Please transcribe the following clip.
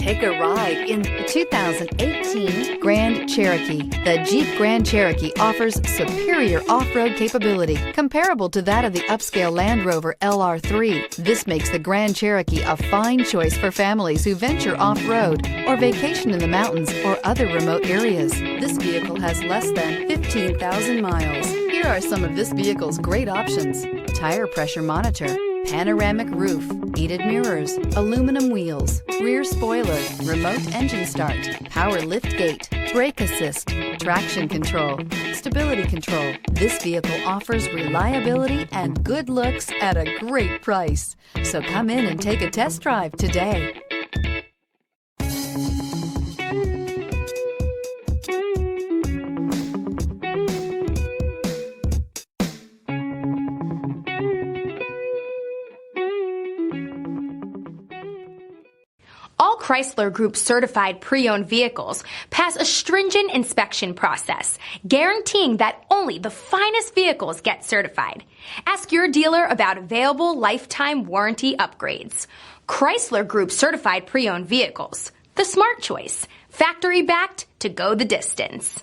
Take a ride in the 2018 Grand Cherokee. The Jeep Grand Cherokee offers superior off-road capability comparable to that of the upscale Land Rover LR3. This makes the Grand Cherokee a fine choice for families who venture off-road or vacation in the mountains or other remote areas. This vehicle has less than 15,000 miles. Here are some of this vehicle's great options: tire pressure monitor, panoramic roof, heated mirrors, aluminum wheels, rear spoiler, remote engine start, power lift gate, brake assist, traction control, stability control. This vehicle offers reliability and good looks at a great price. So come in and take a test drive today. All Chrysler Group certified pre-owned vehicles pass a stringent inspection process, guaranteeing that only the finest vehicles get certified. Ask your dealer about available lifetime warranty upgrades. Chrysler Group certified pre-owned vehicles, the smart choice, factory backed to go the distance.